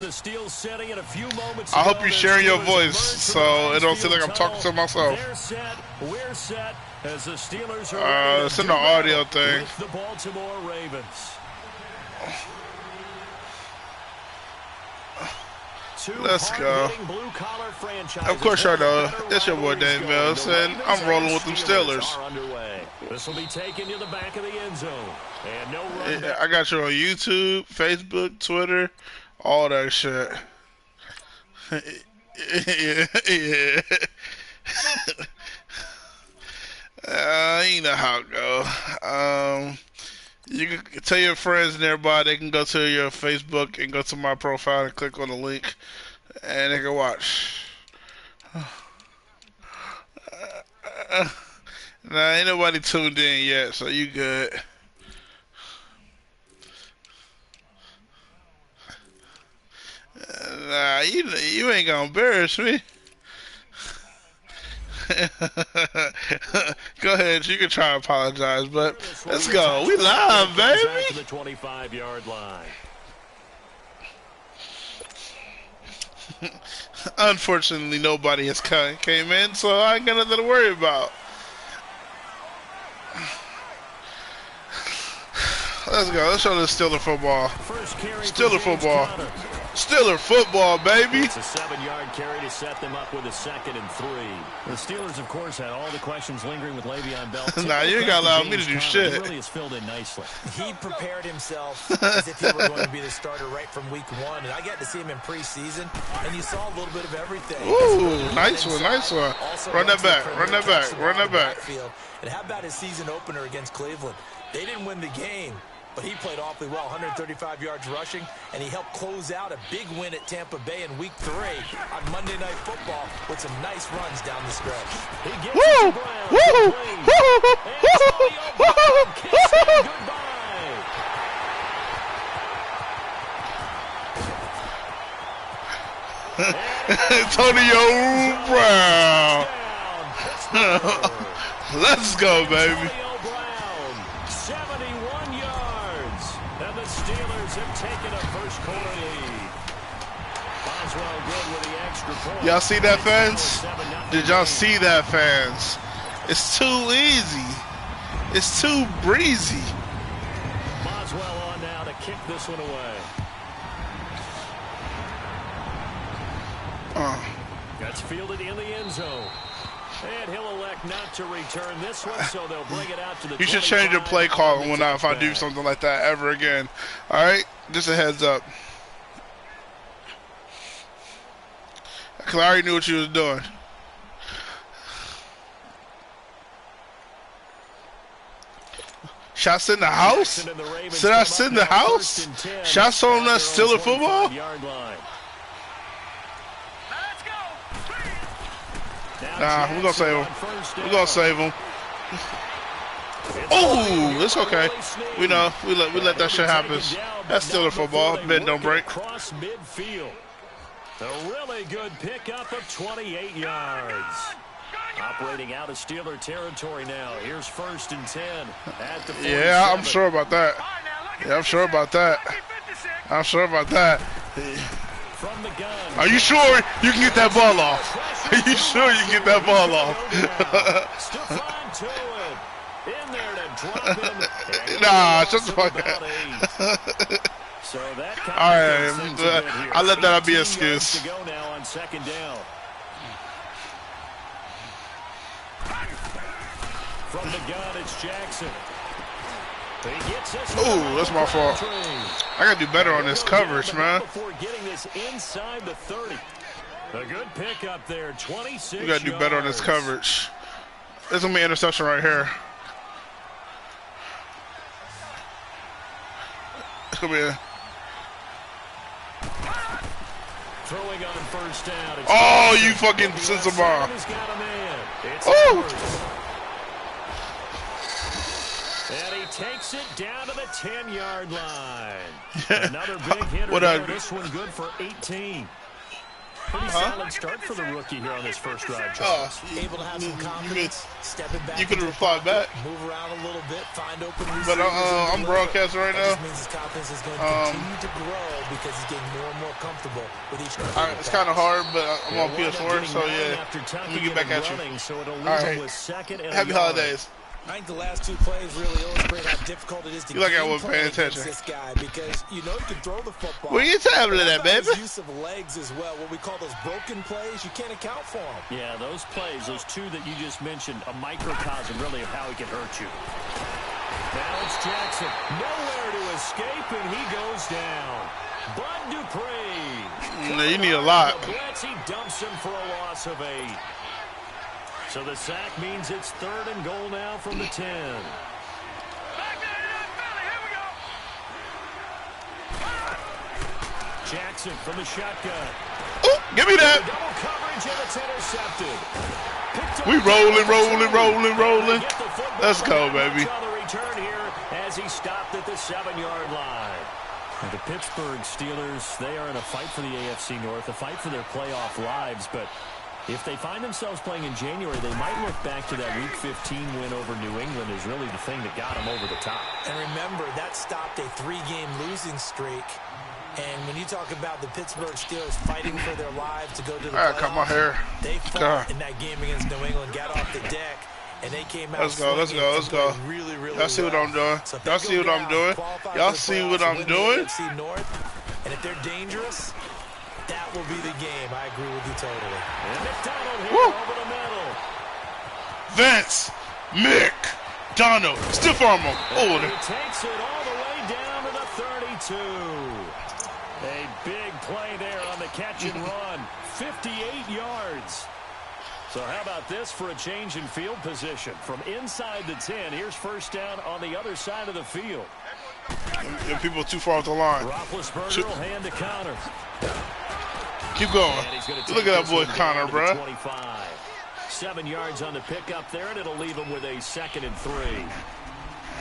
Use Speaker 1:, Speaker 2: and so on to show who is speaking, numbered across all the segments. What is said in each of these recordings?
Speaker 1: the steel setting in a few moments.
Speaker 2: I hope you're sharing your voice so it don't seem like I'm talking to myself.
Speaker 1: They're set. We're set as the Steelers are
Speaker 2: it's in the audio thing.
Speaker 1: with the Baltimore Ravens.
Speaker 2: Let's go. Of course I know. It's your boy Dave Mills, and I'm rolling with them Steelers.
Speaker 1: This will be taken to the back of the end zone. And no run
Speaker 2: I got you on YouTube, Facebook, Twitter, all that shit. Yeah. You know how it go. You can tell your friends and everybody they can go to your Facebook and go to my profile and click on the link, and they can watch. Nah, ain't nobody tuned in yet, so you good. Nah, you ain't gonna embarrass me. Go ahead, you can try to apologize, but let's go. We live, baby.
Speaker 1: To the 25-yard line.
Speaker 2: Unfortunately, nobody has came in, so I ain't got nothing to worry about. Let's go. Let's show this Steeler football. Steeler football. Steeler football, baby.
Speaker 1: It's a 7-yard carry to set them up with a 2nd and 3. The Steelers, of course, had all the questions lingering with Le'Veon Bell.
Speaker 2: Nah, you ain't got to allow me to do shit.
Speaker 1: He really has filled in nicely.
Speaker 3: He prepared himself as if he were going to be the starter right from week 1. And I got to see him in preseason, and you saw a little bit of everything.
Speaker 2: Ooh, nice one, nice one. Run that back, run that back, run that back.
Speaker 3: And how about his season opener against Cleveland? They didn't win the game, but he played awfully well, 135 yards rushing, and he helped close out a big win at Tampa Bay in Week 3 on Monday Night Football with some nice runs down the stretch.
Speaker 1: He gets it to Brown.
Speaker 2: Antonio Brown. Let's go, baby. Y'all see that, fans? Did y'all see that, fans? It's too easy. It's too breezy.
Speaker 1: Boswell on now to kick this one away. That's fielded in the end zone. And he'll elect not to return this one, so they'll bring it out to the
Speaker 2: You should change your play call when if I do something like that ever again. All right? Just a heads up. Because I already knew what you was doing. Shots in the house? Should I sit in the house? Shots on that Steeler football? Nah, we're going to save him. We're going to save him. Oh, it's okay. We know. We let that shit happen. That's Steeler football. Bend don't break.
Speaker 1: Cross midfield. A really good pickup of 28 yards. Operating out of Steeler territory now. Here's 1st and 10 at the 47.
Speaker 2: Yeah, I'm sure about that. Yeah, I'm sure about that. I'm sure about that.
Speaker 1: From the gun.
Speaker 2: Are you sure you can get that ball off? Are you sure you can get that ball off?
Speaker 1: Stephon to it. In there to drop him.
Speaker 2: Nah, just fuck that.
Speaker 1: So that
Speaker 2: all right, I'll let that be an excuse.
Speaker 1: To go now on 2nd down. From the gun, it's Jackson.
Speaker 2: Ooh, that's my fault. I gotta do better on this coverage, man.
Speaker 1: Before getting this inside the 30. A good pickup there, 26
Speaker 2: We gotta do better on this coverage. There's gonna be an interception right here. It's gonna be a...
Speaker 1: Throwing on 1st down.
Speaker 2: Oh, you fucking sense bomb. Oh!
Speaker 1: And he takes it down to the 10-yard line. Another big hitter
Speaker 2: what
Speaker 1: there. This one good for 18. Pretty solid start for the rookie here on this first drive, Charles.
Speaker 3: Able to have some confidence, stepping back.
Speaker 2: You could reply back.
Speaker 3: Move around a little bit, find open receivers.
Speaker 2: But I'm broadcasting right now.
Speaker 3: That just means his confidence is going to continue to grow because he's getting more and more comfortable with each.
Speaker 2: It's kind of hard, but I'm on PS4, so yeah. Let me get back at you. All right. Happy holidays.
Speaker 3: I think the last two plays really illustrate how difficult it is to
Speaker 2: I wasn't paying attention.
Speaker 3: This guy because you know he can throw the football.
Speaker 2: Where you tablet at, baby?
Speaker 3: His use of legs as well, what we call those broken plays, you can't account for them.
Speaker 1: Yeah, those plays, those two that you just mentioned, a microcosm really of how he can hurt you. Now it's Jackson, nowhere to escape, and he goes down. Bud Dupree.
Speaker 2: You need a lot.
Speaker 1: Blitz, he dumps him for a loss of 8. So the sack means it's 3rd and goal now from the 10. Jackson from the shotgun.
Speaker 2: Ooh, give me that.
Speaker 1: Double coverage and it's intercepted.
Speaker 2: We rolling. Let's go, baby.
Speaker 1: On the return here as he stopped at the 7-yard line. And the Pittsburgh Steelers, they are in a fight for the AFC North, a fight for their playoff lives, but if they find themselves playing in January, they might look back to that Week 15 win over New England as really the thing that got them over the top.
Speaker 3: And remember, that stopped a 3-game losing streak. And when you talk about the Pittsburgh Steelers fighting for their lives to go to the playoffs,
Speaker 2: cut my hair.
Speaker 3: They fought in that game against New England, got off the deck, and they came out.
Speaker 2: Let's go.
Speaker 3: Really
Speaker 2: Y'all see what I'm doing? Y'all see what I'm doing? Y'all see what I'm doing?
Speaker 3: And if they're dangerous, that will be the game. I agree with you totally.
Speaker 1: And McDonald here over the middle.
Speaker 2: Vince McDonald. Stiff arm him.
Speaker 1: Oh, he takes it all the way down to the 32. A big play there on the catch and run. 58 yards. So how about this for a change in field position? From inside the 10, here's first down on the other side of the field.
Speaker 2: If people too far off the line.
Speaker 1: Roethlisberger will hand to Connor.
Speaker 2: Keep going. Look at that boy Connor, bro.
Speaker 1: 7 yards on the pickup there, and it'll leave him with a 2nd and 3.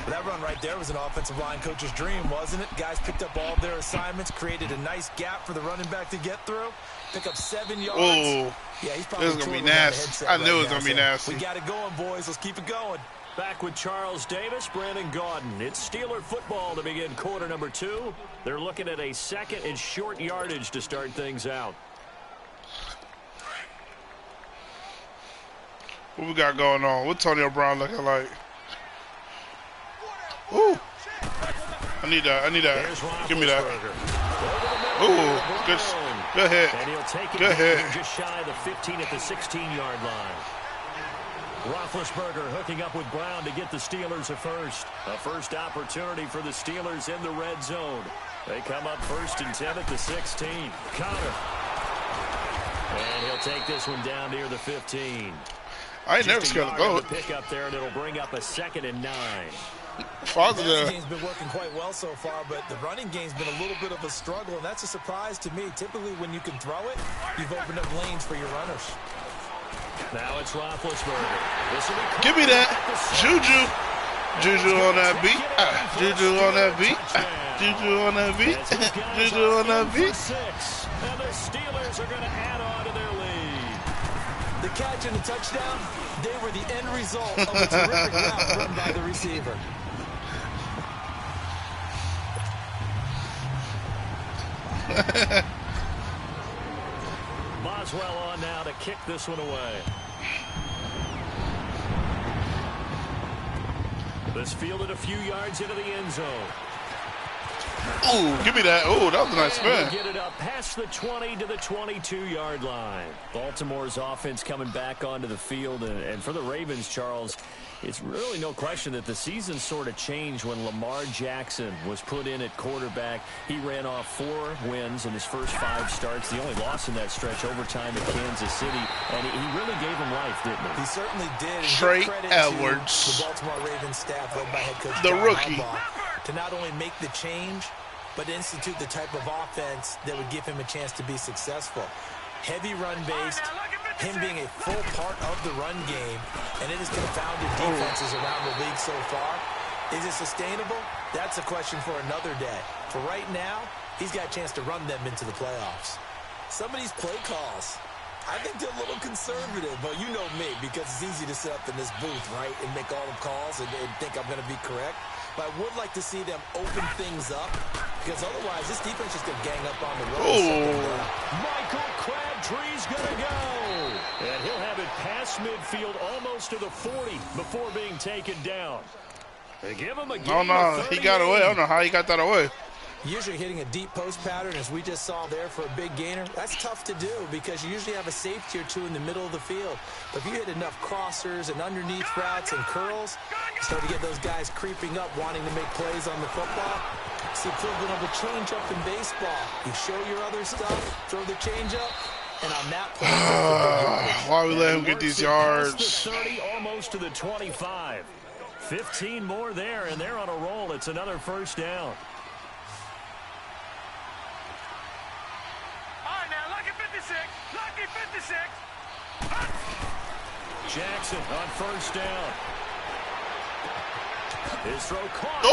Speaker 3: Well, that run right there was an offensive line coach's dream, wasn't it? Guys picked up all of their assignments, created a nice gap for the running back to get through. Pick up 7 yards.
Speaker 2: Oh,
Speaker 3: yeah, he's probably
Speaker 2: this is going to be nasty. I knew it was going to be nasty.
Speaker 3: We got it going, boys. Let's keep it going.
Speaker 1: Back with Charles Davis, Brandon Gaudin. It's Steeler football to begin quarter number 2. They're looking at a 2nd and short yardage to start things out.
Speaker 2: What we got going on? What's Antonio Brown looking like? Ooh. I need that. Give me that. Ooh, good hit.
Speaker 1: And he'll take it
Speaker 2: good hit.
Speaker 1: Just shy of the 15 at the 16-yard line. Roethlisberger hooking up with Brown to get the Steelers a first. A first opportunity for the Steelers in the red zone. They come up 1st and 10 at the 16. Connor. And he'll take this one down near the 15.
Speaker 2: I ain't never scared to go.
Speaker 1: Pick up there, and it'll bring up a 2nd and 9.
Speaker 3: The passing game's been working quite well so far, but the running game's been a little bit of a struggle, and that's a surprise to me. Typically, when you can throw it, you've opened up lanes for your runners.
Speaker 1: Now it's Roethlisberger.
Speaker 2: Give me that. Juju. Juju on that beat. Juju on that beat. Juju on that beat. Juju on that beat.
Speaker 1: And the Steelers are going to add on to their lead.
Speaker 3: The catch and the touchdown, they were the end result of a terrific route run by the receiver.
Speaker 1: Boswell on now to kick this one away. This fielded a few yards into the end zone.
Speaker 2: Ooh, give me that. Ooh, that was a nice spin.
Speaker 1: Get it up past the 20 to the 22-yard line. Baltimore's offense coming back onto the field. And for the Ravens, Charles, it's really no question that the season sort of changed when Lamar Jackson was put in at quarterback. He ran off 4 wins in his first 5 starts. The only loss in that stretch, overtime at Kansas City. And he really gave him life, didn't he?
Speaker 3: He certainly did.
Speaker 2: Trey Edwards.
Speaker 3: The Baltimore Ravens staff led by head coach
Speaker 2: the
Speaker 3: John
Speaker 2: rookie.
Speaker 3: Harbaugh, to not only make the change, but institute the type of offense that would give him a chance to be successful. Heavy run-based, him being a full part of the run game, and it has confounded defenses around the league so far. Is it sustainable? That's a question for another day. For right now, he's got a chance to run them into the playoffs. Some of these play calls, I think they're a little conservative, but you know me, because it's easy to sit up in this booth, right, and make all the calls and think I'm going to be correct. But I would like to see them open things up, because otherwise this defense is going to gang up on the road.
Speaker 1: Michael Crabtree's going to go. And he'll have it past midfield almost to the 40 before being taken down. They give him a gain.
Speaker 2: No, he got away. I don't know how he got that away.
Speaker 3: Usually hitting a deep post pattern, as we just saw there for a big gainer, that's tough to do because you usually have a safety or two in the middle of the field. But if you hit enough crossers and underneath routes and curls, you start to get those guys creeping up, wanting to make plays on the football. See, equivalent of a change-up in baseball. You show your other stuff, throw the change-up, and on that play,
Speaker 2: why we let him get these yards?
Speaker 1: The 30, almost to the 25. 15 more there, and they're on a roll. It's another first down. Jackson on first down. His throw caught.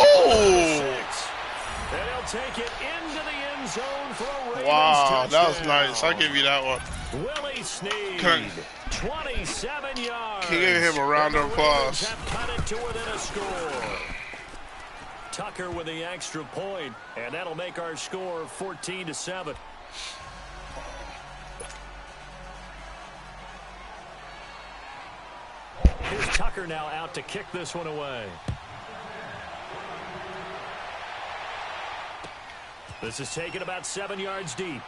Speaker 1: And he'll take it into the end zone for a Ravens touchdown.
Speaker 2: That was nice. I'll give you that one.
Speaker 1: Willie Snead, 27 yards.
Speaker 2: Can you give him a round of applause?
Speaker 1: Have cut it to within a score. Tucker with the extra point, and that'll make our score 14-7. Here's Tucker now out to kick this one away. This is taken about 7 yards deep.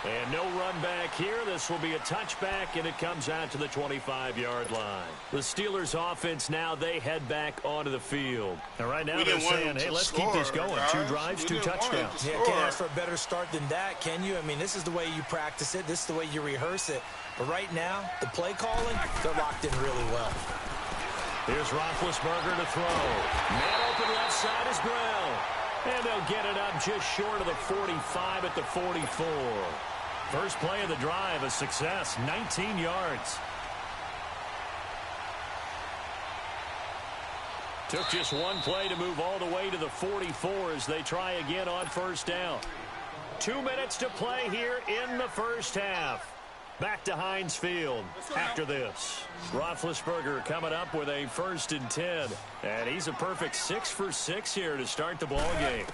Speaker 1: And no run back here. This will be a touchback, and it comes out to the 25-yard line. The Steelers' offense now, they head back onto the field. And right now they're saying, hey, let's keep this going.
Speaker 2: Guys.
Speaker 1: 2 drives, 2 touchdowns.
Speaker 3: Yeah, can't ask for a better start than that, can you? I mean, this is the way you practice it. This is the way you rehearse it. But right now, the play calling, they're locked in really well.
Speaker 1: Here's Roethlisberger to throw. Man open left side is Grill. And they'll get it up just short of the 45 at the 44. First play of the drive, a success, 19 yards. Took just one play to move all the way to the 44 as they try again on first down. 2 minutes to play here in the first half. Back to Heinz Field after this. Roethlisberger coming up with a 1st and 10. And he's a perfect 6 for 6 here to start the ball game.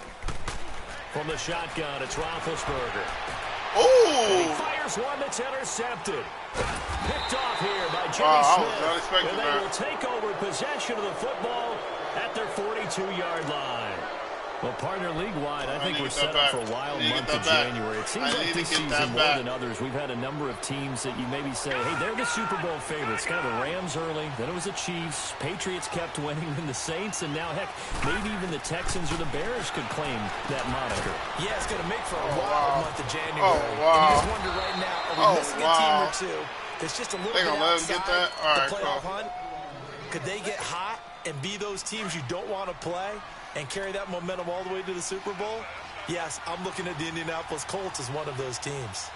Speaker 1: From the shotgun, it's Roethlisberger.
Speaker 2: Oh!
Speaker 1: He fires one that's intercepted. Picked off here by Jimmy Smith.
Speaker 2: I was not expecting
Speaker 1: and they
Speaker 2: that.
Speaker 1: will take over possession of the football at their 42-yard line. Well, partner, league-wide, I think we're set up for a wild month of January. It seems like this season, more than others, we've had a number of teams that you maybe say, hey, they're the Super Bowl favorites. Kind of the Rams early, then it was the Chiefs. Patriots kept winning, and the Saints, and now, heck, maybe even the Texans or the Bears could claim that moniker.
Speaker 3: Yeah, it's going to make for a wild month of January.
Speaker 2: Oh, wow.
Speaker 3: And you just wonder right now, are we missing a team or two that's just a little bit outside the playoff hunt? Could they get hot and be those teams you don't want to play and carry that momentum all the way to the Super Bowl? Yes, I'm looking at the Indianapolis Colts as one of those teams.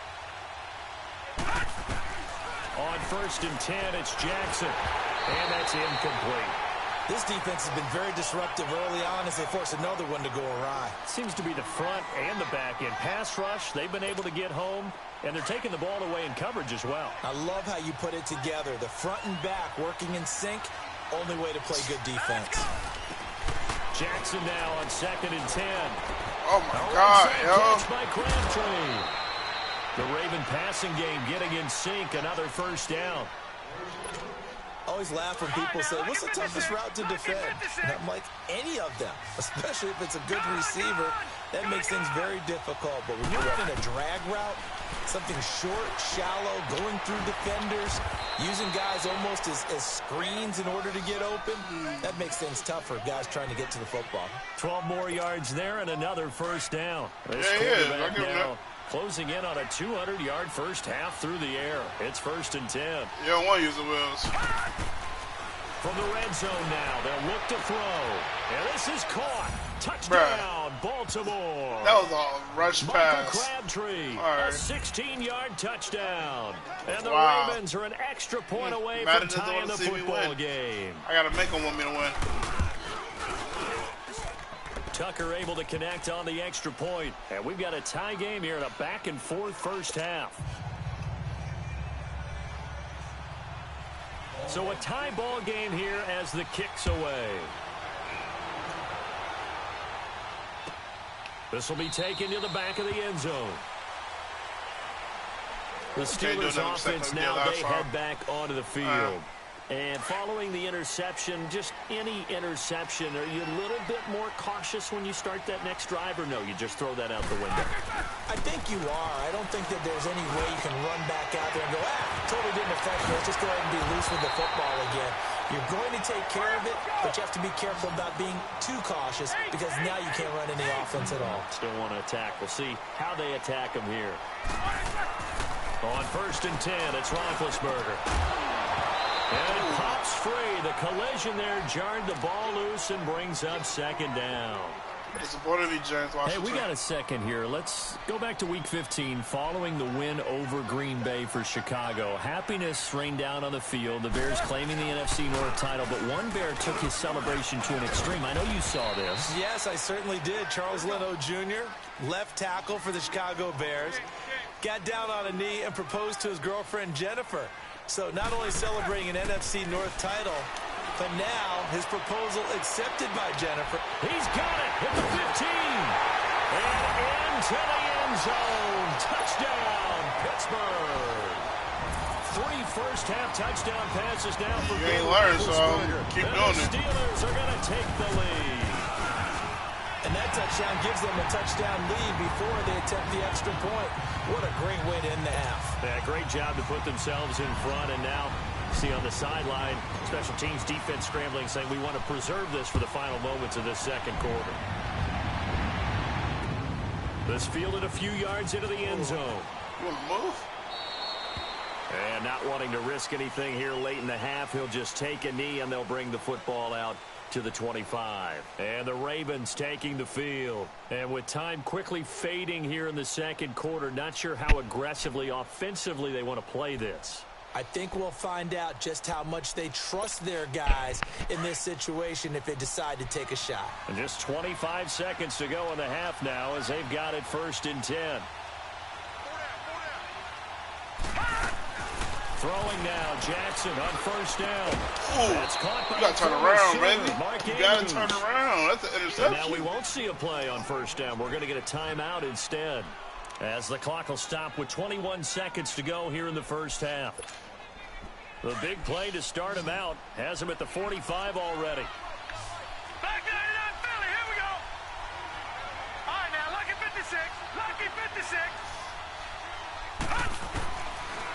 Speaker 1: On 1st and 10, it's Jackson. And that's incomplete.
Speaker 3: This defense has been very disruptive early on as they force another one to go awry.
Speaker 1: Seems to be the front and the back end. Pass rush, they've been able to get home, and they're taking the ball away in coverage as well.
Speaker 3: I love how you put it together. The front and back working in sync, only way to play good defense.
Speaker 1: Jackson now on 2nd and 10.
Speaker 2: Oh, my God, yo.
Speaker 1: Catch by Crabtree. The Raven passing game getting in sync. Another first down.
Speaker 3: I always laugh when people say, what's the toughest route to defend? And I'm like, any of them, especially if it's a good receiver. That makes things very difficult. But when you're running a drag route, something short, shallow, going through defenders, using guys almost as screens in order to get open, that makes things tough for guys trying to get to the football.
Speaker 1: 12 more yards there and another first down. This
Speaker 2: Yeah,
Speaker 1: quarterback now closing in on a 200-yard first half through the air. It's 1st and 10.
Speaker 2: You don't want to use the wheels.
Speaker 1: From the red zone now, they'll look to throw. And this is caught. Touchdown, Baltimore.
Speaker 2: That was a rush
Speaker 1: Michael
Speaker 2: pass.
Speaker 1: Crabtree,
Speaker 2: Right.
Speaker 1: a 16-yard touchdown. And the
Speaker 2: Wow.
Speaker 1: Ravens are an extra point away
Speaker 2: Madden
Speaker 1: from
Speaker 2: doesn't
Speaker 1: tying
Speaker 2: wanna
Speaker 1: the
Speaker 2: see me
Speaker 1: football
Speaker 2: win.
Speaker 1: game.
Speaker 2: I got to make them want me to win.
Speaker 1: Tucker able to connect on the extra point. And we've got a tie game here in a back-and-forth first half. So a tie ball game here as the kick's away. This will be taken to the back of the end zone. The Steelers offense now, they head back onto the field. And following the interception, just any interception, are you a little bit more cautious when you start that next drive, or no, you just throw that out the window?
Speaker 3: I think you are. I don't think that there's any way you can run back out there and go, totally didn't affect me. Let's just go ahead and be loose with the football again. You're going to take care of it, but you have to be careful about being too cautious because now you can't run any offense at all.
Speaker 1: Still want to attack. We'll see how they attack him here. On 1st and 10, it's Roethlisberger. And it pops free. The collision there jarred the ball loose and brings up 2nd down.
Speaker 2: Hey,
Speaker 1: we got a second here. Let's go back to Week 15 following the win over Green Bay for Chicago. Happiness rained down on the field. The Bears claiming the NFC North title, but one Bear took his celebration to an extreme. I know you saw this.
Speaker 3: Yes, I certainly did. Charles Leno Jr., left tackle for the Chicago Bears, got down on a knee and proposed to his girlfriend Jennifer. So not only celebrating an NFC North title, but now his proposal accepted by Jennifer.
Speaker 1: He's got it at the 15. And into the end zone. Touchdown, Pittsburgh. 3 first-half touchdown passes now for
Speaker 2: you ain't learned, so keep going.
Speaker 1: The Steelers are going to take the lead.
Speaker 3: And that touchdown gives them a touchdown lead before they attempt the extra point. What a great way to end the half.
Speaker 1: Yeah, great job to put themselves in front. And now, see on the sideline, special teams defense scrambling, saying we want to preserve this for the final moments of this second quarter. This fielded a few yards into the end zone.
Speaker 2: You want to move?
Speaker 1: And not wanting to risk anything here late in the half, he'll just take a knee and they'll bring the football out to the 25. And the Ravens taking the field. And with time quickly fading here in the second quarter, not sure how aggressively, offensively they want to play this.
Speaker 3: I think we'll find out just how much they trust their guys in this situation if they decide to take a shot.
Speaker 1: And just 25 seconds to go in the half now as they've got it 1st and 10. Throwing now, Jackson on 1st down.
Speaker 2: Ooh,
Speaker 1: that's caught by
Speaker 2: you got to turn around,
Speaker 1: baby.
Speaker 2: You got to turn around. That's an interception.
Speaker 1: And now we won't see a play on 1st down. We're going to get a timeout instead, as the clock will stop with 21 seconds to go here in the first half. The big play to start him out has him at the 45 already.
Speaker 4: Back there in Philly. Here we go. All right, now, lucky 56. Lucky 56.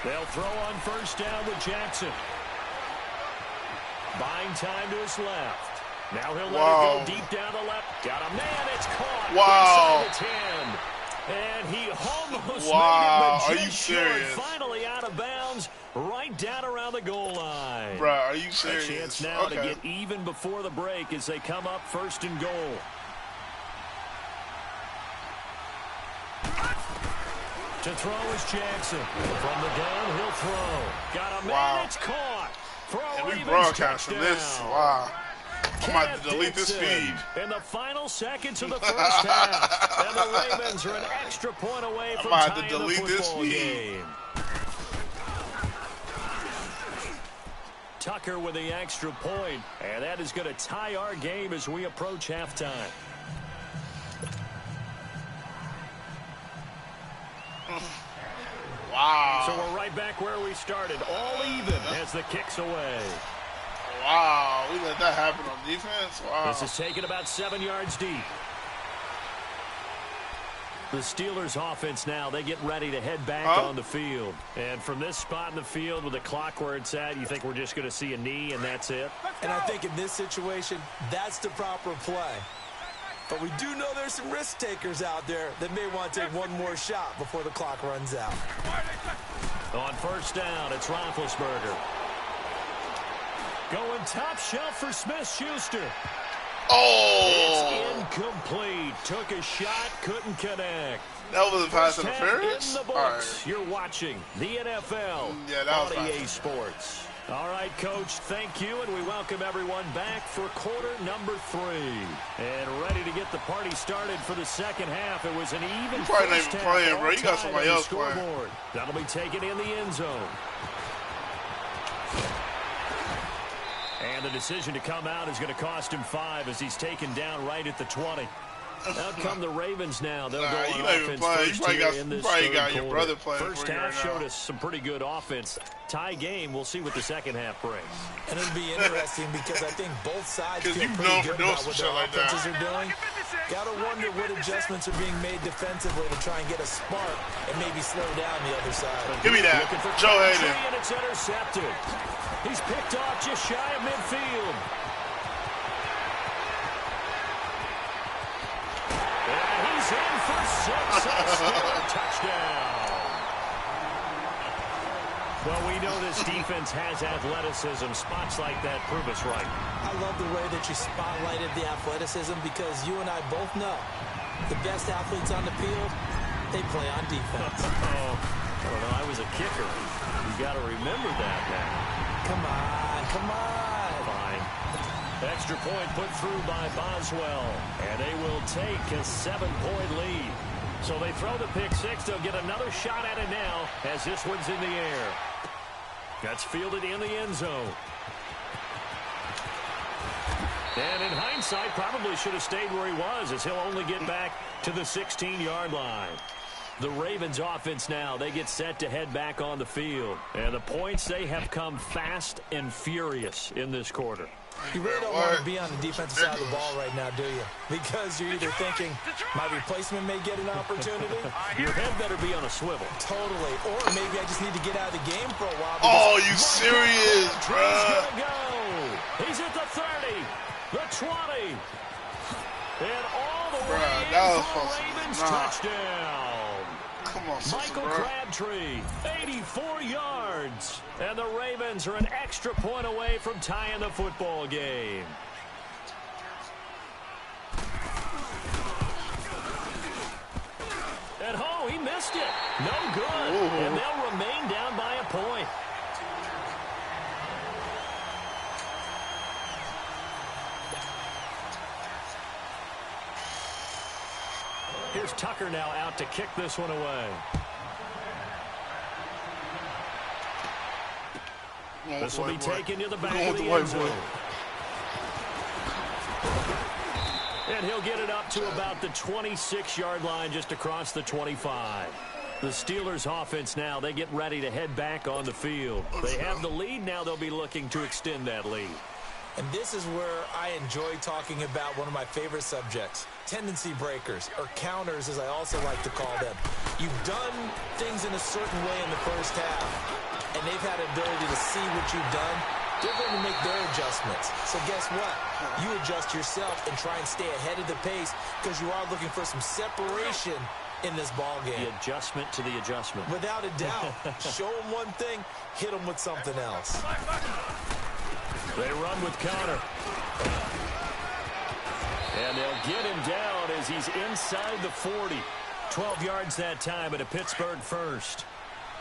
Speaker 1: They'll throw on 1st down with Jackson. Buying time to his left. Now he'll let it go deep down the left. Got a man. It's caught.
Speaker 2: Wow.
Speaker 1: Inside the 10. And he almost
Speaker 2: wow.
Speaker 1: made it, but
Speaker 2: are you serious?
Speaker 1: Finally out of bounds, right down around the goal line.
Speaker 2: Bro, are you serious?
Speaker 1: A chance now to get even before the break as they come up 1st and goal. To throw is Jackson. From the downhill throw. Got a man. It's caught.
Speaker 2: And we broadcasting this. Wow. I'm about to delete this feed.
Speaker 1: In the final seconds of the first half. And the Ravens are an extra point away from tying the football game. Tucker with the extra point. And that is going to tie our game as we approach halftime.
Speaker 2: Wow.
Speaker 1: So we're right back where we started. All even as the kick's away.
Speaker 2: Wow. We let that happen on defense. Wow.
Speaker 1: This is taken about 7 yards deep. The Steelers offense now, they get ready to head back on the field. And from this spot in the field with the clock where it's at, you think we're just going to see a knee and that's it?
Speaker 3: And I think in this situation, that's the proper play. But we do know there's some risk takers out there that may want to take one more shot before the clock runs out.
Speaker 1: On 1st down, it's Roethlisberger. Going top shelf for Smith-Schuster.
Speaker 2: Oh!
Speaker 1: It's incomplete. Took a shot, couldn't connect.
Speaker 2: That was a pass interference?
Speaker 1: In the books. You're watching the NFL on EA Sports. All right, Coach, thank you, and we welcome everyone back for quarter number 3. And ready to get the party started for the second half. It was an even
Speaker 2: probably not
Speaker 1: first
Speaker 2: even
Speaker 1: half.
Speaker 2: playing, bro. You got somebody else playing.
Speaker 1: That'll be taken in the end zone. And the decision to come out is going to cost him 5 as he's taken down right at the 20. Out come the Ravens now. They'll go on offense first here in this third quarter. First half showed us some pretty good offense. Tie game. We'll see what the second half brings.
Speaker 3: And it'll be interesting because I think both sides feel pretty good about what their offenses are doing. Got to wonder what adjustments are being made defensively to try and get a spark and maybe slow down the other side.
Speaker 2: Give me that. Joe Hayden.
Speaker 1: And it's intercepted. He's picked off just shy of midfield. He's in for 6 and a touchdown. Well, we know this defense has athleticism. Spots like that prove us right.
Speaker 3: I love the way that you spotlighted the athleticism because you and I both know the best athletes on the field, they play on defense.
Speaker 1: I don't know. I was a kicker. You got to remember that now.
Speaker 3: Come on, come on.
Speaker 1: Fine. Extra point put through by Boswell, and they will take a 7-point lead. So they throw the pick 6. They'll get another shot at it now as this one's in the air. That's fielded in the end zone. And in hindsight, probably should have stayed where he was as he'll only get back to the 16-yard line. The Ravens offense now, they get set to head back on the field. And the points, they have come fast and furious in this quarter.
Speaker 3: You really don't want to be on the defensive side of the ball right now, do you? Because you're either thinking, my replacement may get an opportunity.
Speaker 1: Your head better be on a swivel.
Speaker 3: Totally. Or maybe I just need to get out of the game for a while.
Speaker 2: Oh, you serious, bro?
Speaker 1: He's going to go. He's at the 30, the 20, and all the way in for a Ravens touchdown.
Speaker 2: Come on,
Speaker 1: Michael Crabtree, 84 yards. And the Ravens are an extra point away from tying the football game. And he missed it. No good.
Speaker 2: Ooh.
Speaker 1: And they'll remain down by a point. Here's Tucker now out to kick this one away. This will be taken to the back of the end zone. And he'll get it up to about the 26-yard line just across the 25. The Steelers offense now, they get ready to head back on the field. They have the lead. Now they'll be looking to extend that lead.
Speaker 3: And this is where I enjoy talking about one of my favorite subjects, tendency breakers, or counters as I also like to call them. You've done things in a certain way in the first half, and they've had the ability to see what you've done. They're going to make their adjustments. So guess what? You adjust yourself and try and stay ahead of the pace because you are looking for some separation in this ball game.
Speaker 1: The adjustment to the adjustment.
Speaker 3: Without a doubt. Show them one thing, hit them with something else.
Speaker 1: They run with counter. And they'll get him down as he's inside the 40. 12 yards that time at a Pittsburgh first.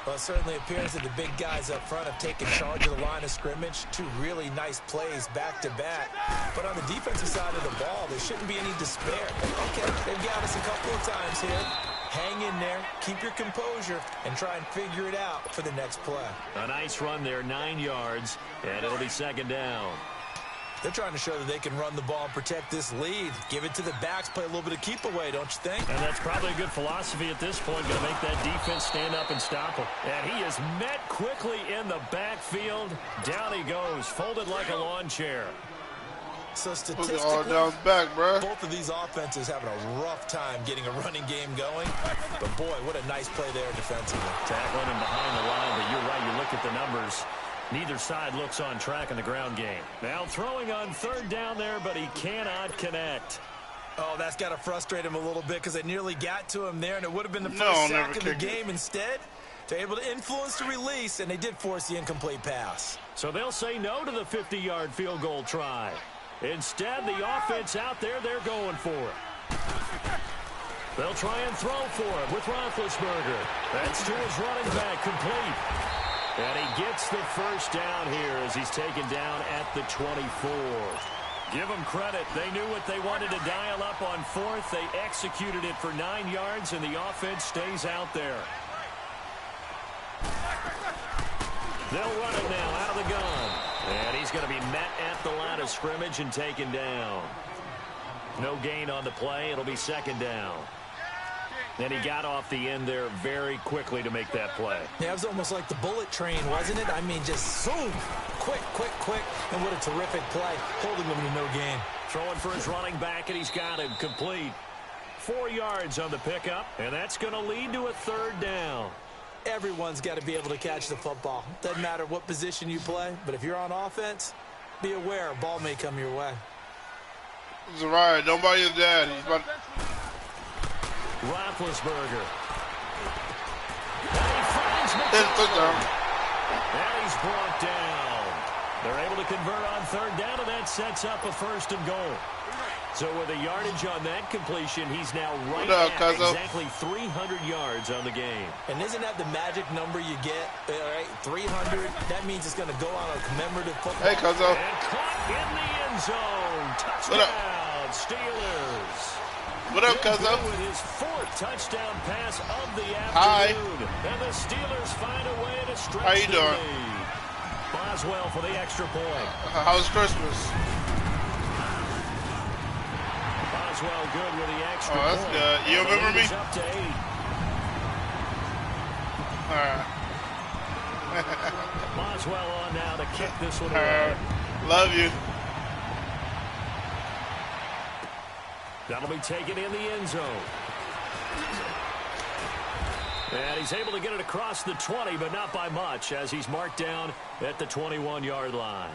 Speaker 3: Well, it certainly appears that the big guys up front have taken charge of the line of scrimmage. 2 really nice plays back-to-back. But on the defensive side of the ball, there shouldn't be any despair. Okay, they've got us a couple of times here. Hang in there, keep your composure, and try and figure it out for the next play.
Speaker 1: A nice run there, 9 yards, and it'll be second down.
Speaker 3: They're trying to show that they can run the ball and protect this lead. Give it to the backs, play a little bit of keep away, don't you think?
Speaker 1: And that's probably a good philosophy at this point, going to make that defense stand up and stop him. And he is met quickly in the backfield. Down he goes, folded like a lawn chair.
Speaker 3: So statistically, both of these offenses having a rough time getting a running game going. But boy, what a nice play there defensively.
Speaker 1: Tackling him behind the line, but you're right, you look at the numbers. Neither side looks on track in the ground game. Now throwing on third down there, but he cannot connect.
Speaker 3: Oh, that's got to frustrate him a little bit because they nearly got to him there, and it would have been the first sack of the game. Instead, they're able to influence the release, and they did force the incomplete pass.
Speaker 1: So they'll say no to the 50-yard field goal try. Instead, the offense out there, they're going for it. They'll try and throw for it with Roethlisberger. That's to his running back, complete. And he gets the first down here as he's taken down at the 24. Give them credit. They knew what they wanted to dial up on fourth. They executed it for 9 yards, and the offense stays out there. They'll run it now out of the gun. And he's going to be met at the line of scrimmage and taken down. No gain on the play. It'll be second down. And he got off the end there very quickly to make that play.
Speaker 3: Yeah, it was almost like the bullet train, wasn't it? I mean, just zoom. Quick, quick, quick. And what a terrific play. Holding him to no gain.
Speaker 1: Throwing for his running back, and he's got him complete. 4 yards on the pickup, and that's going to lead to a third down.
Speaker 3: Everyone's got to be able to catch the football. Doesn't matter what position you play, but if you're on offense, be aware a ball may come your way.
Speaker 2: Zariah, don't buy your dad. He's about...
Speaker 1: Roethlisberger. And he finds McCollum. And he's brought down. They're able to convert on third down, and that sets up a first and goal. So with a yardage on that completion, he's now right at exactly 300 yards on the game.
Speaker 3: And isn't that the magic number you get? All right, 300. That means it's going to go on a commemorative football.
Speaker 2: Hey, Cuzzo.
Speaker 1: And caught in the end zone. Touchdown, Steelers.
Speaker 2: What up, Cuzzo?
Speaker 1: With his 4th touchdown pass of the afternoon. And the Steelers find a way to stretch
Speaker 2: How you
Speaker 1: the
Speaker 2: doing?
Speaker 1: lead. Boswell for the extra point.
Speaker 2: How was Christmas?
Speaker 1: Boswell good with the extra
Speaker 2: Oh, that's
Speaker 1: point.
Speaker 2: good. You remember me?
Speaker 1: Up to 8.
Speaker 2: All right.
Speaker 1: Boswell on now to kick this one away.
Speaker 2: Love you.
Speaker 1: That'll be taken in the end zone. And he's able to get it across the 20, but not by much, as he's marked down at the 21-yard line.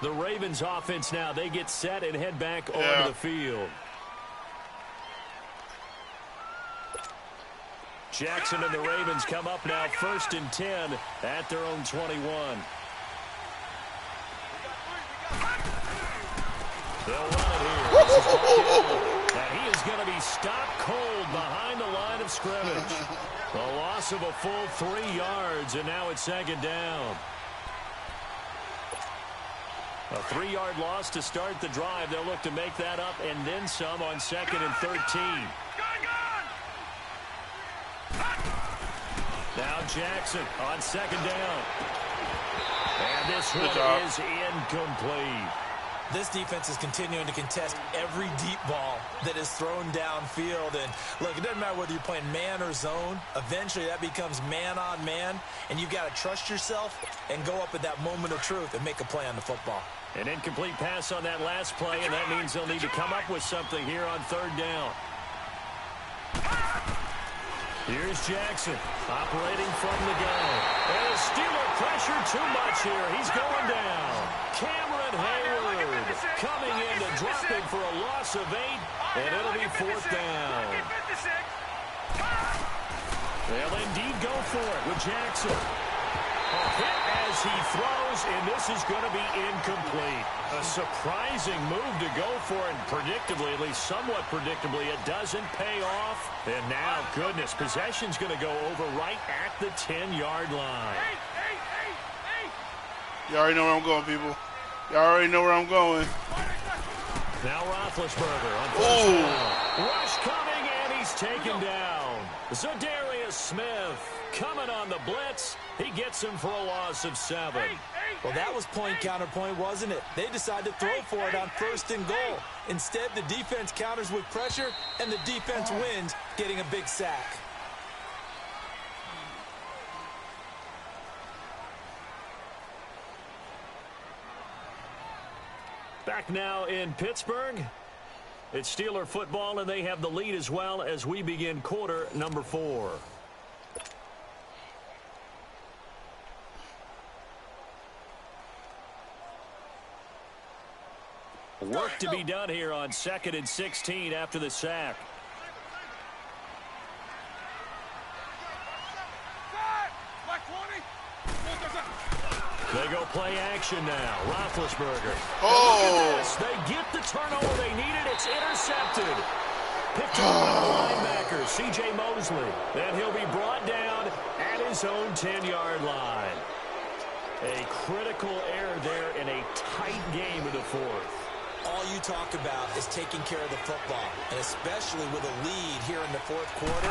Speaker 1: The Ravens offense now, they get set and head back onto the field. Jackson and the Ravens come up now 1st and 10 at their own 21. They'll run it here. This is and he is going to be stopped cold behind the line of scrimmage. A loss of a full 3 yards, and now it's second down. A 3-yard loss to start the drive. They'll look to make that up and then some on 2nd and 13. Now Jackson on 2nd down. And this one is incomplete.
Speaker 3: This defense is continuing to contest every deep ball that is thrown downfield. And, look, it doesn't matter whether you're playing man or zone. Eventually, that becomes man on man. And you've got to trust yourself and go up at that moment of truth and make a play on the football.
Speaker 1: An incomplete pass on that last play, and that means they'll need to come up with something here on third down. Here's Jackson operating from the gun. And Steeler pressure too much here. He's going down. Cameron Hayward coming in to drop him for a loss of 8, and it'll be 4th down. They'll indeed go for it with Jackson. A hit as he throws, and this is going to be incomplete. A surprising move to go for it, and predictably, at least somewhat predictably, it doesn't pay off. And now, goodness, possession's going to go over right at the 10-yard line.
Speaker 2: You already know where I'm going, people. You already know where I'm going.
Speaker 1: Now Roethlisberger on first down. Rush coming, and he's taken down. Zadarius Smith coming on the blitz. He gets him for a loss of 7.
Speaker 3: Well, that was point counterpoint, wasn't it? They decided to throw for it on 1st and goal. Instead, the defense counters with pressure, and the defense wins, getting a big sack.
Speaker 1: Back now in Pittsburgh. It's Steeler football, and they have the lead as well as we begin quarter number 4. Work to be done here on 2nd and 16 after the sack. They go play action now. Roethlisberger.
Speaker 2: Oh!
Speaker 1: They get the turnover they needed. It's intercepted. Picked up by the linebacker, C.J. Mosley. Then he'll be brought down at his own 10-yard line. A critical error there in a tight game in the fourth.
Speaker 3: All you talk about is taking care of the football, and especially with a lead here in the fourth quarter,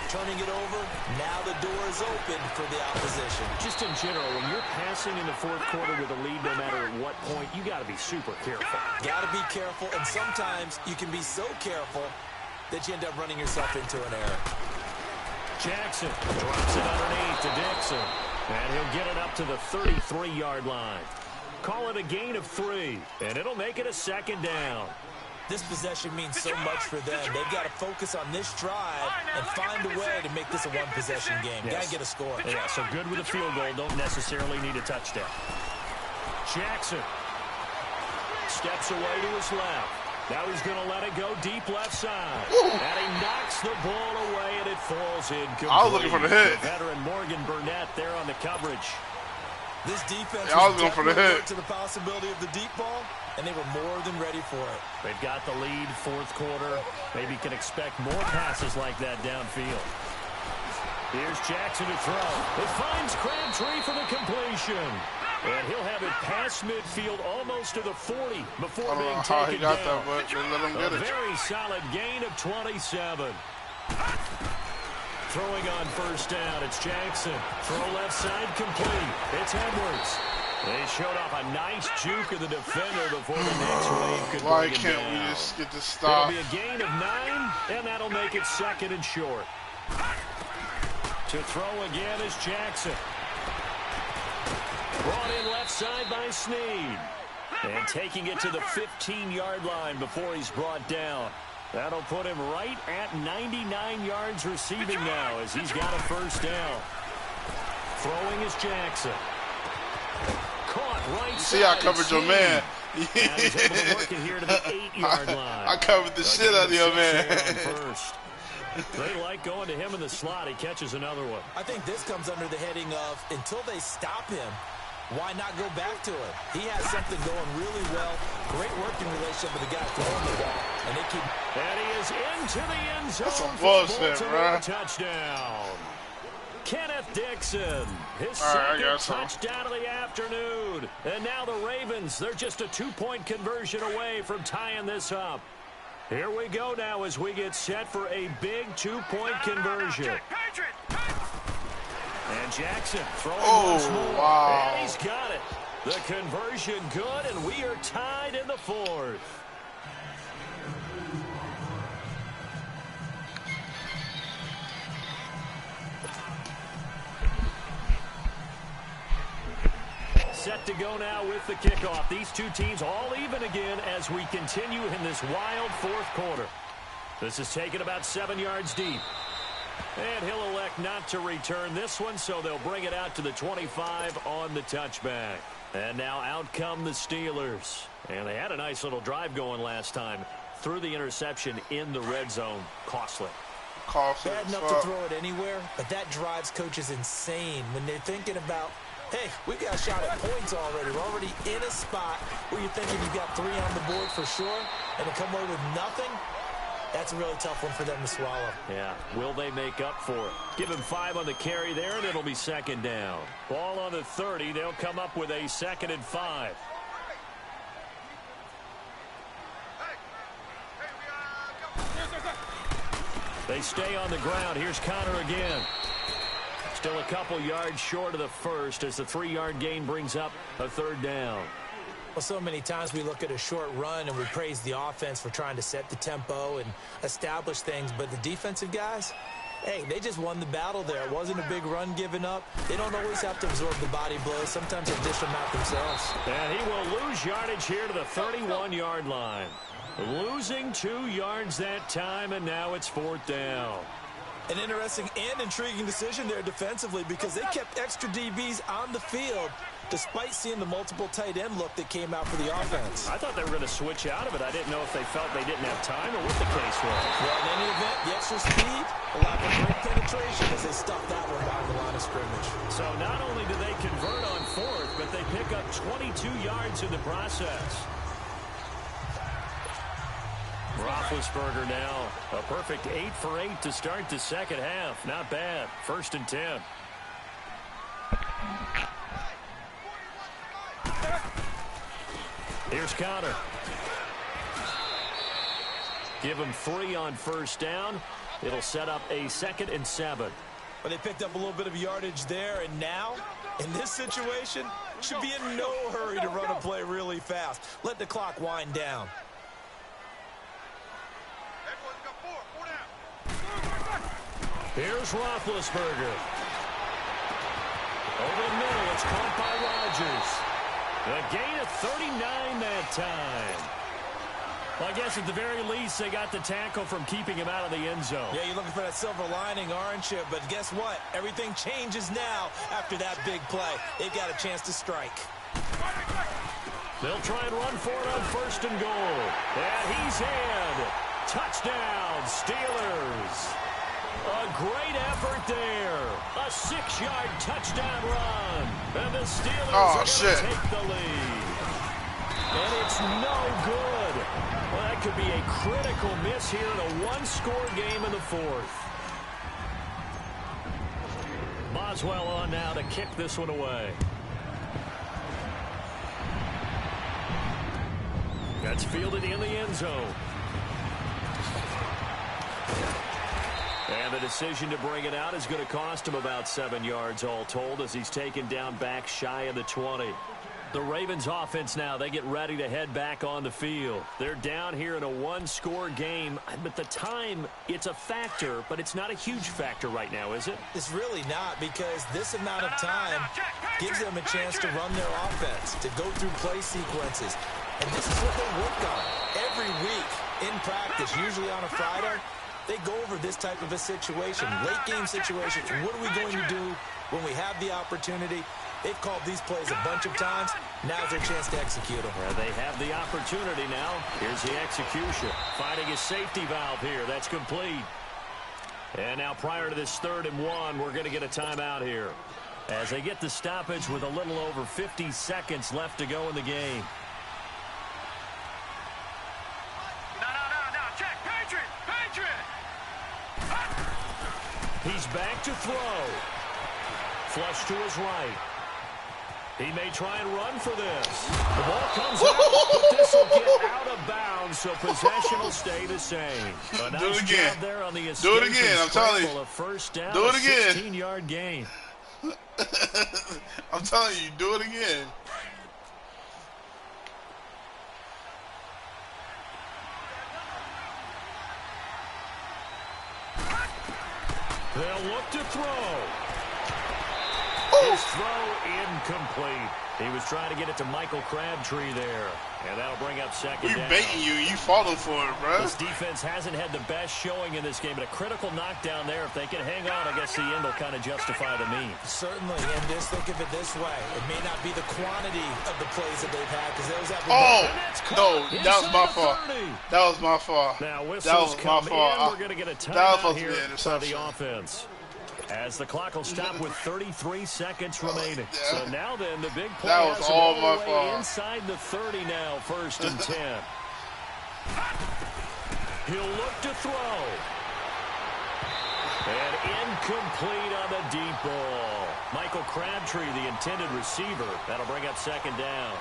Speaker 3: turning it over, now the door is open for the opposition.
Speaker 1: Just in general, when you're passing in the fourth quarter with a lead, no matter at what point, you got to be super careful.
Speaker 3: Got to be careful, and sometimes you can be so careful that you end up running yourself into an error.
Speaker 1: Jackson drops it underneath to Dixon, and he'll get it up to the 33-yard line. Call it a gain of 3, and it'll make it a second down.
Speaker 3: This possession means so much for them. They've got to focus on this drive and find a way to make this a one-possession game.
Speaker 1: Yes.
Speaker 3: Got to get a score.
Speaker 1: Yeah, so good with a field goal. Don't necessarily need a touchdown. Jackson steps away to his left. Now he's going to let it go deep left side. And he knocks the ball away, and it falls incomplete.
Speaker 2: I was looking for the hit.
Speaker 1: The veteran Morgan Burnett there on the coverage.
Speaker 3: This defense
Speaker 2: was going for the hit.
Speaker 3: to the possibility of the deep ball, and they were more than ready for it.
Speaker 1: They've got the lead, fourth quarter. Maybe can expect more passes like that downfield. Here's Jackson to throw. It finds Crabtree for the completion. And he'll have it past midfield almost to the 40 before
Speaker 2: I don't
Speaker 1: being
Speaker 2: know how
Speaker 1: taken
Speaker 2: he got
Speaker 1: down.
Speaker 2: that, but they let him get
Speaker 1: A
Speaker 2: it.
Speaker 1: very solid gain of 27. Throwing on first down, it's Jackson. Throw left side complete. It's Edwards. They showed off a nice juke of the defender before the next wave could
Speaker 2: Why
Speaker 1: bring him
Speaker 2: can't
Speaker 1: down.
Speaker 2: we just get this stop?
Speaker 1: It'll be a gain of 9, and that'll make it second and short. To throw again is Jackson. Brought in left side by Snead. And taking it to the 15-yard line before he's brought down. That'll put him right at 99 yards receiving now as he's got a first down. Throwing is Jackson. Caught right side.
Speaker 2: See, I covered your man.
Speaker 1: And he's able to work it here to the 8-yard line.
Speaker 2: I covered the shit out of your man.
Speaker 1: First. They like going to him in the slot. He catches another one.
Speaker 3: I think this comes under the heading of, until they stop him, why not go back to it? He has something going really well. Great working relationship with the guy throwing the ball. And they keep...
Speaker 1: And he is into the end zone.
Speaker 2: That's some
Speaker 1: for
Speaker 2: bullshit,
Speaker 1: Baltimore
Speaker 2: bro.
Speaker 1: Touchdown. Kenneth Dixon, his
Speaker 2: All right,
Speaker 1: second
Speaker 2: I got some.
Speaker 1: touchdown of the afternoon. And now the Ravens, they're just a 2-point conversion away from tying this up. Here we go now as we get set for a big 2-point conversion. And Jackson throwing once more.
Speaker 2: Wow.
Speaker 1: And he's got it. The conversion good, and we are tied in the fourth. Set to go now with the kickoff. These two teams all even again as we continue in this wild fourth quarter. This is taken about 7 yards deep. And he'll elect not to return this one, so they'll bring it out to the 25 on the touchback. And now out come the Steelers. And they had a nice little drive going last time. Threw the interception in the red zone. Costly.
Speaker 3: Bad enough to throw it anywhere, but that drives coaches insane when they're thinking about, hey, we've got a shot at points already. We're already in a spot where you're thinking you've got 3 on the board for sure, and to come away with nothing, that's a really tough one for them to swallow.
Speaker 1: Yeah, will they make up for it? Give him 5 on the carry there, and it'll be second down. Ball on the 30. They'll come up with a 2nd and 5. They stay on the ground. Here's Connor again. Still a couple yards short of the first as the 3-yard gain brings up a 3rd down.
Speaker 3: Well, so many times we look at a short run and we praise the offense for trying to set the tempo and establish things, but the defensive guys, hey, they just won the battle there. It wasn't a big run given up. They don't always have to absorb the body blows. Sometimes they dish them out themselves.
Speaker 1: And he will lose yardage here to the 31-yard line. Losing 2 yards that time, and now it's 4th down.
Speaker 3: An interesting and intriguing decision there defensively because they kept extra DBs on the field despite seeing the multiple tight end look that came out for the offense.
Speaker 1: I thought they were going to switch out of it. I didn't know if they felt they didn't have time or what the case was.
Speaker 3: Well, in any event, the extra speed allowed for great penetration as they stuffed that one behind the line of scrimmage.
Speaker 1: So not only do they convert on 4th, but they pick up 22 yards in the process. Roethlisberger now, a perfect 8 for 8 to start the second half. Not bad. 1st and 10. Here's counter. Give him 3 on first down. It'll set up a 2nd and 7.
Speaker 3: But they picked up a little bit of yardage there, and now, in this situation, should be in no hurry to run a play really fast. Let the clock wind down.
Speaker 1: Here's Roethlisberger. Over the middle, it's caught by Rodgers. A gain of 39 that time. Well, I guess at the very least, they got the tackle from keeping him out of the end zone.
Speaker 3: Yeah, you're looking for that silver lining, aren't you? But guess what? Everything changes now after that big play. They've got a chance to strike.
Speaker 1: They'll try and run for it on 1st and goal. And he's in. Touchdown, Steelers. A great effort there. A 6-yard touchdown run. And the Steelers are going to take the lead. And it's no good. Well, that could be a critical miss here in a 1-score game in the 4th. Boswell on now to kick this one away. That's fielded in the end zone. And the decision to bring it out is going to cost him about 7 yards all told as he's taken down back shy of the 20. The Ravens offense now, they get ready to head back on the field. They're down here in a 1-score game. But the time, it's a factor, but it's not a huge factor right now, is it?
Speaker 3: It's really not, because this amount of time gives them a chance to run their offense, to go through play sequences. And this is what they work on every week in practice, usually on a Friday. They go over this type of a situation, late game situation. What are we going to do when we have the opportunity? They've called these plays a bunch of times. Now's their chance to execute them.
Speaker 1: Yeah, they have the opportunity now. Here's the execution. Finding a safety valve here. That's complete. And now prior to this 3rd and 1, we're going to get a timeout here as they get the stoppage with a little over 50 seconds left to go in the game.
Speaker 4: No. Check. Patriot.
Speaker 1: He's back to throw. Flush to his right. He may try and run for this. The ball comes out, but this will get out of bounds, so possession will stay the same. A nice
Speaker 2: Do it again.
Speaker 1: job there on the
Speaker 2: Do it again. I'm telling you.
Speaker 1: A first down,
Speaker 2: do it again.
Speaker 1: 16-yard gain.
Speaker 2: I'm telling you, do it again.
Speaker 1: They'll look to throw. His throw incomplete. He was trying to get it to Michael Crabtree there. And that'll bring up 2nd
Speaker 2: We
Speaker 1: down.
Speaker 2: baiting you. You falling for it, bro.
Speaker 1: This defense hasn't had the best showing in this game, but a critical knockdown there. If they can hang on, I guess the end will kind of justify the means.
Speaker 3: Certainly, and just think of it this way. It may not be the quantity of the plays that they've had, because those have been...
Speaker 2: No, that was my fault. That was my fault.
Speaker 1: Now,
Speaker 2: That
Speaker 1: whistles
Speaker 2: was my
Speaker 1: come
Speaker 2: fault.
Speaker 1: in. We're going to get a
Speaker 2: That was
Speaker 1: timeout
Speaker 2: supposed to
Speaker 1: here
Speaker 2: be an
Speaker 1: for the
Speaker 2: interception.
Speaker 1: offense. As the clock will stop with 33 seconds remaining. So now then, the big play
Speaker 2: That was
Speaker 1: has him
Speaker 2: all
Speaker 1: the
Speaker 2: my
Speaker 1: way
Speaker 2: fault.
Speaker 1: inside the 30 now, 1st and 10. He'll look to throw. And incomplete on the deep ball. Michael Crabtree, the intended receiver. That'll bring up 2nd down.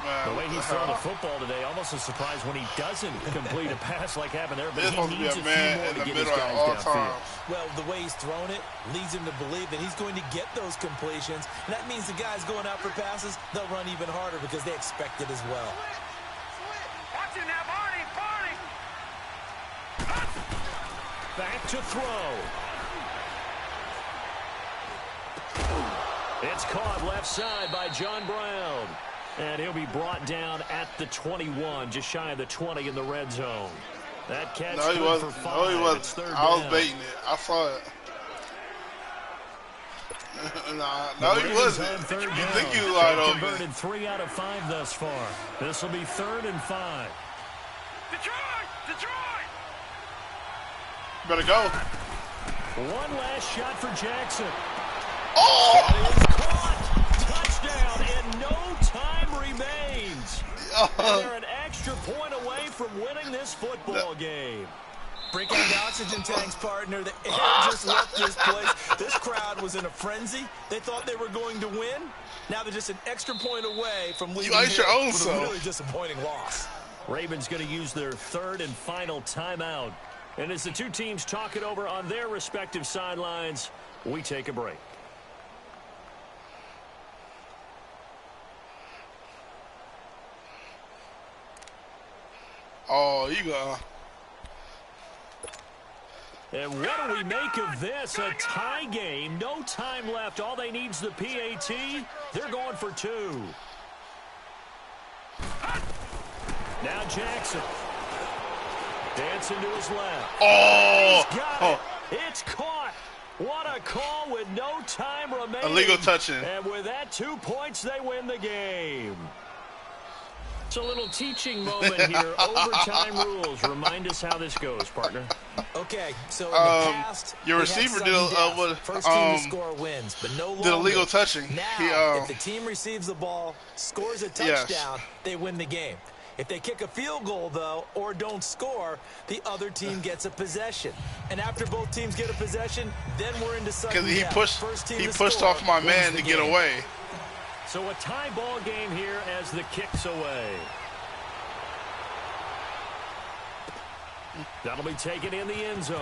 Speaker 2: Man,
Speaker 1: The way he's throwing the football today, almost a surprise when he doesn't complete a pass like happened there. But
Speaker 2: There's
Speaker 1: he
Speaker 2: supposed to be
Speaker 1: needs
Speaker 2: a
Speaker 1: a
Speaker 2: man
Speaker 1: few more
Speaker 2: in
Speaker 1: to
Speaker 2: the
Speaker 1: get his
Speaker 2: middle at
Speaker 1: guys
Speaker 2: all
Speaker 1: downfield.
Speaker 2: times.
Speaker 3: Well, the way he's thrown it leads him to believe that he's going to get those completions. And that means the guys going out for passes, they'll run even harder because they expect it as well.
Speaker 4: Watch it now, Barney.
Speaker 1: Back to throw. It's caught left side by John Brown. And he'll be brought down at the 21, just shy of the 20 in the red zone. That catch
Speaker 2: No, he
Speaker 1: good
Speaker 2: wasn't.
Speaker 1: for 5.
Speaker 2: No, he
Speaker 1: It's
Speaker 2: wasn't.
Speaker 1: 3rd
Speaker 2: I was
Speaker 1: down.
Speaker 2: baiting it. I saw it. No,
Speaker 1: The
Speaker 2: he
Speaker 1: Ravens
Speaker 2: wasn't.
Speaker 1: on 3rd
Speaker 2: You
Speaker 1: down.
Speaker 2: think he was wide
Speaker 1: They've
Speaker 2: open.
Speaker 1: converted 3 out of 5 thus far. This will be 3rd and 5.
Speaker 4: Detroit!
Speaker 2: Better go.
Speaker 1: One last shot for Jackson.
Speaker 2: Oh!
Speaker 1: That is caught. Touchdown, and no time remains. And they're an extra point away from winning this football game.
Speaker 3: Break out the oxygen tanks, partner. The air just left this place. This crowd was in a frenzy. They thought they were going to win. Now they're just an extra point away from leaving
Speaker 2: ice
Speaker 3: here
Speaker 2: your own
Speaker 3: with
Speaker 2: self.
Speaker 3: a really disappointing loss.
Speaker 1: Ravens going to use their third and final timeout. And as the two teams talk it over on their respective sidelines, we take a break.
Speaker 2: Oh, you go.
Speaker 1: And what do we make of this? A tie game. No time left. All they need is the PAT. They're going for two. Now Jackson. Dancing to his left.
Speaker 2: Oh!
Speaker 1: He's got it. It's caught. What a call with no time remaining.
Speaker 2: Illegal touching.
Speaker 1: And with that 2 points, they win the game. It's a little teaching moment here. Overtime rules. Remind us how this goes, partner.
Speaker 3: Okay, so in the past,
Speaker 2: your
Speaker 3: we
Speaker 2: receiver
Speaker 3: had
Speaker 2: did
Speaker 3: sudden death. First team to score wins, but no longer.
Speaker 2: did illegal touching.
Speaker 3: Now, if the team receives the ball, scores a touchdown, they win the game. If they kick a field goal, though, or don't score, the other team gets a possession. And after both teams get a possession, then we're into sudden death.
Speaker 2: Because he pushed off my man to get away.
Speaker 1: So a tie ball game here as the kick's away. That'll be taken in the end zone.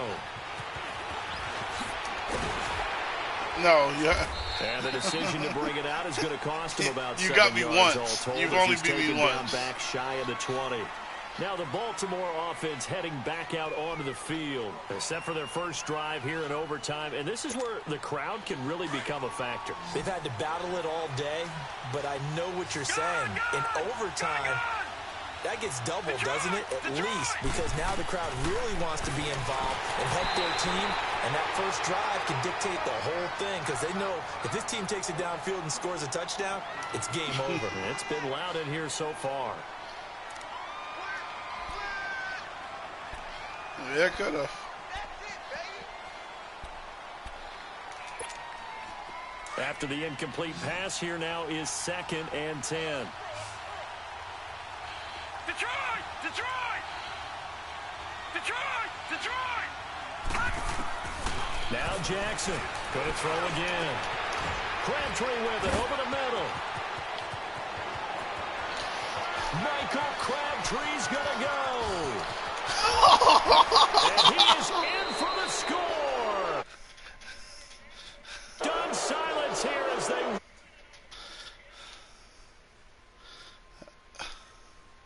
Speaker 2: No, yeah.
Speaker 1: And the decision to bring it out is going to cost him about
Speaker 2: you
Speaker 1: 7
Speaker 2: got me
Speaker 1: yards
Speaker 2: once.
Speaker 1: all told.
Speaker 2: You've only beat me once.
Speaker 1: Down back shy of the 20. Now the Baltimore offense heading back out onto the field. They're set for their first drive here in overtime, and this is where the crowd can really become a factor.
Speaker 3: They've had to battle it all day, but I know what you're saying. In overtime, that gets doubled, doesn't it? At least, because now the crowd really wants to be involved and help their team, and that first drive can dictate the whole thing because they know if this team takes it downfield and scores a touchdown, it's game over.
Speaker 1: It's been loud in here so far.
Speaker 2: Yeah, could have.
Speaker 1: After the incomplete pass, here now is 2nd and 10.
Speaker 4: Detroit! Detroit! Detroit! Detroit!
Speaker 1: Now Jackson going to throw again. Crabtree with it over the middle. Michael Crabtree's going to go. And he is in for the score. Done silence here as they